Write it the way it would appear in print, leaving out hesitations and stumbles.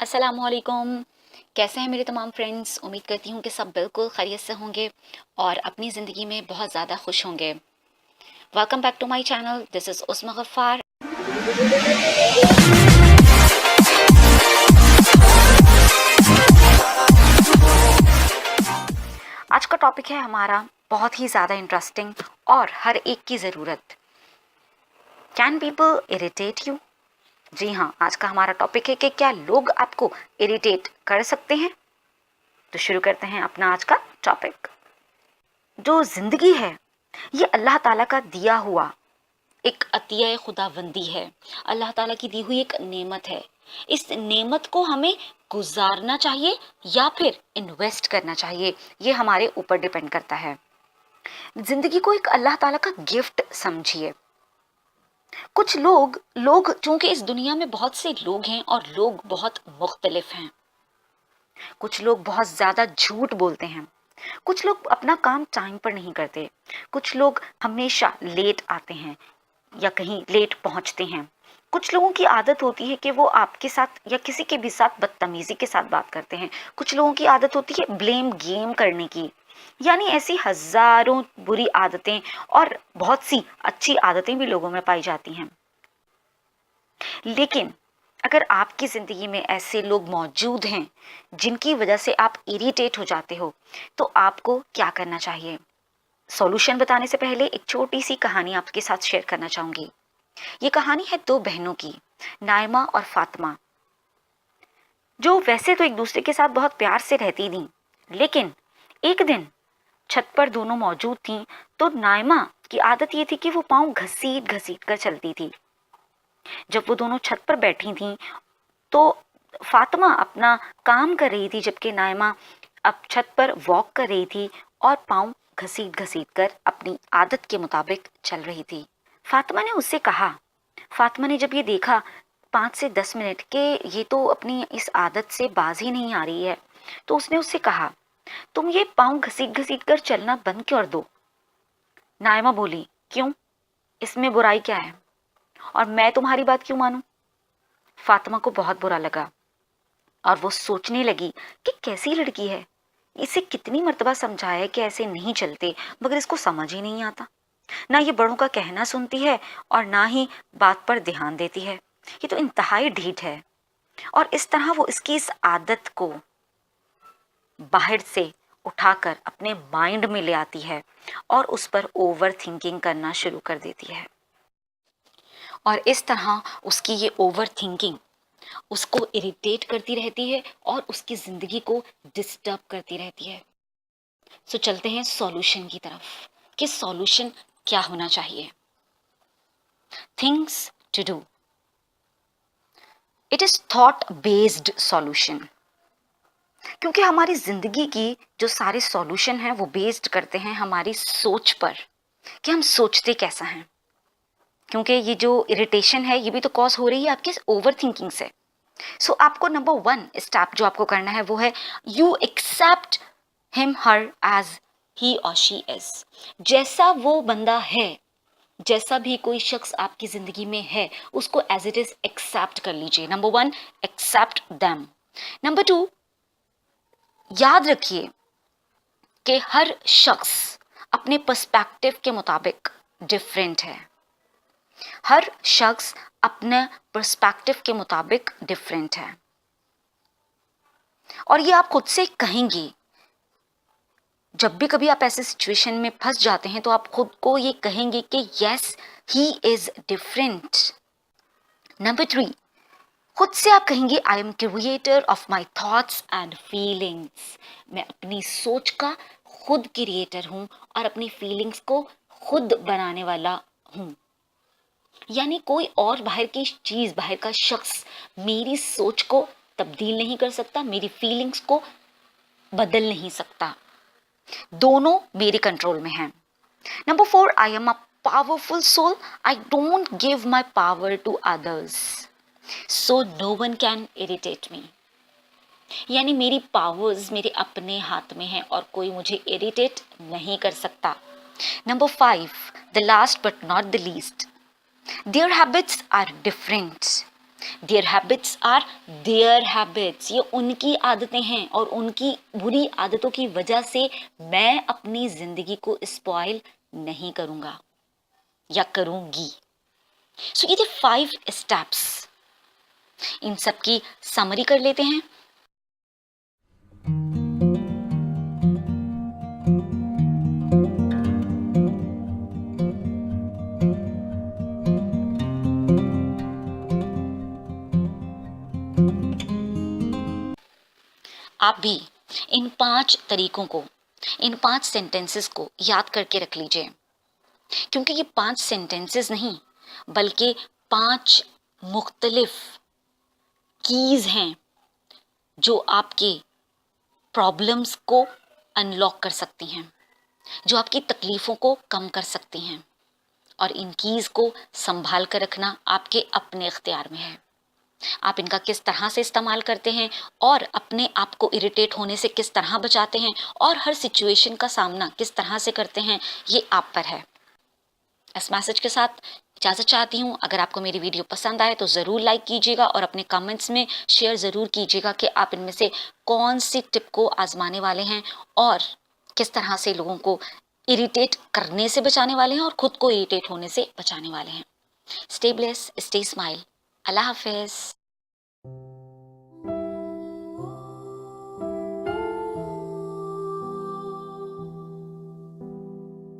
अस्सलामुअलैकुम। कैसे हैं मेरे तमाम फ्रेंड्स? उम्मीद करती हूँ कि सब बिल्कुल खैरियत से होंगे और अपनी ज़िंदगी में बहुत ज़्यादा खुश होंगे। Welcome back to my channel, this is Usma Gaffar. आज का टॉपिक है हमारा बहुत ही ज़्यादा इंटरेस्टिंग और हर एक की ज़रूरत। Can people irritate you? जी हाँ, आज का हमारा टॉपिक है कि क्या लोग आपको इरिटेट कर सकते हैं। तो शुरू करते हैं अपना आज का टॉपिक। जो ज़िंदगी है ये अल्लाह ताला का दिया हुआ एक अतिया खुदाबंदी है, अल्लाह ताला की दी हुई एक नेमत है। इस नेमत को हमें गुजारना चाहिए या फिर इन्वेस्ट करना चाहिए, ये हमारे ऊपर डिपेंड करता है। जिंदगी को एक अल्लाह ताला का गिफ्ट समझिए। कुछ लोग चूंकि इस दुनिया में बहुत से लोग हैं और लोग बहुत मुख्तलिफ हैं। कुछ लोग बहुत ज्यादा झूठ बोलते हैं, कुछ लोग अपना काम टाइम पर नहीं करते, कुछ लोग हमेशा लेट आते हैं या कहीं लेट पहुंचते हैं। कुछ लोगों की आदत होती है कि वो आपके साथ या किसी के भी साथ बदतमीजी के साथ बात करते हैं। कुछ लोगों की आदत होती है ब्लेम गेम करने की। यानी ऐसी हजारों बुरी आदतें और बहुत सी अच्छी आदतें भी लोगों में पाई जाती हैं। लेकिन अगर आपकी जिंदगी में ऐसे लोग मौजूद हैं जिनकी वजह से आप इरिटेट हो जाते हो, तो आपको क्या करना चाहिए? सॉल्यूशन बताने से पहले एक छोटी सी कहानी आपके साथ शेयर करना चाहूंगी। ये कहानी है दो बहनों की, नायमा और फातिमा, जो वैसे तो एक दूसरे के साथ बहुत प्यार से रहती थीं। लेकिन एक दिन छत पर दोनों मौजूद थीं तो नायमा की आदत ये थी कि वो पाँव घसीट घसीट कर चलती थी। जब वो दोनों छत पर बैठी थीं तो फातिमा अपना काम कर रही थी, जबकि नायमा अब छत पर वॉक कर रही थी और पाँव घसीट घसीट कर अपनी आदत के मुताबिक चल रही थी। फातिमा ने उससे कहा, फातिमा ने जब ये देखा 5 से 10 मिनट के ये तो अपनी इस आदत से बाज ही नहीं आ रही है, तो उसने उससे कहा, तुम ये पाँव घसीट घसीट कर चलना बंद कर दो। नायमा बोली, क्यों, इसमें बुराई क्या है और मैं तुम्हारी बात क्यों मानूं? फातिमा को बहुत बुरा लगा और वो सोचने लगी कि कैसी लड़की है, इसे कितनी मर्तबा समझाया कि ऐसे नहीं चलते, मगर इसको समझ ही नहीं आता। ना ये बड़ों का कहना सुनती है और ना ही बात पर ध्यान देती है। ये तो इंतहाई ढीठ है। और इस तरह वो इसकी इस आदत को बाहर से उठाकर अपने माइंड में ले आती है और उस पर ओवर थिंकिंग करना शुरू कर देती है। और इस तरह उसकी ये ओवर थिंकिंग उसको इरिटेट करती रहती है और उसकी जिंदगी को डिस्टर्ब करती रहती है। सो चलते हैं सॉल्यूशन की तरफ कि सॉल्यूशन क्या होना चाहिए। Things to do, it is thought based solution. क्योंकि हमारी जिंदगी की जो सारे सॉल्यूशन हैं वो बेस्ड करते हैं हमारी सोच पर, कि हम सोचते कैसा हैं। क्योंकि ये जो इरिटेशन है ये भी तो कॉज हो रही है आपके ओवर थिंकिंग से। सो आपको नंबर 1 स्टेप जो आपको करना है वो है you accept him her as he और शी इज। जैसा वो बंदा है, जैसा भी कोई शख्स आपकी जिंदगी में है, उसको एज इट इज एक्सेप्ट कर लीजिए। Number 1, accept them. नंबर 2, याद रखिए कि हर शख्स अपने पर्सपेक्टिव के मुताबिक डिफरेंट है। हर शख्स अपने पर्सपेक्टिव के मुताबिक डिफरेंट है और ये आप खुद से कहेंगी। जब भी कभी आप ऐसे सिचुएशन में फंस जाते हैं तो आप खुद को ये कहेंगे कि yes he is different. Number 3, खुद से आप कहेंगे I am creator of my thoughts and feelings. मैं अपनी सोच का खुद क्रिएटर हूं और अपनी फीलिंग्स को खुद बनाने वाला हूं। यानी कोई और बाहर की चीज, बाहर का शख्स मेरी सोच को तब्दील नहीं कर सकता, मेरी फीलिंग्स को बदल नहीं सकता। दोनों मेरे कंट्रोल में हैं। Number 4, I am a powerful soul, I don't give my power to others, so no one can irritate me. यानी मेरी पावर्स मेरे अपने हाथ में है और कोई मुझे इरिटेट नहीं कर सकता। Number 5, the last but not the least, their habits are different. Their habits are their habits, ये उनकी आदतें हैं और उनकी बुरी आदतों की वजह से मैं अपनी जिंदगी को स्पॉइल नहीं करूंगा या करूंगी। सो ये थे 5 स्टेप्स, इन सब की समरी कर लेते हैं। आप भी इन 5 तरीकों को, इन 5 सेंटेंसेस को याद करके रख लीजिए, क्योंकि ये 5 सेंटेंसेस नहीं बल्कि 5 मुख्तलिफ कीज हैं जो आपके प्रॉब्लम्स को अनलॉक कर सकती हैं, जो आपकी तकलीफ़ों को कम कर सकती हैं, और इन कीज़ को संभाल कर रखना आपके अपने इख्तियार में है। आप इनका किस तरह से इस्तेमाल करते हैं और अपने आप को इरिटेट होने से किस तरह बचाते हैं और हर सिचुएशन का सामना किस तरह से करते हैं, ये आप पर है। इस मैसेज के साथ इजाज़त चाहती हूँ। अगर आपको मेरी वीडियो पसंद आए तो ज़रूर लाइक कीजिएगा और अपने कमेंट्स में शेयर ज़रूर कीजिएगा कि आप इनमें से कौन सी टिप को आजमाने वाले हैं और किस तरह से लोगों को इरिटेट करने से बचाने वाले हैं और खुद को इरिटेट होने से बचाने वाले हैं। Stay bless, stay smile. Allah हाफिज़।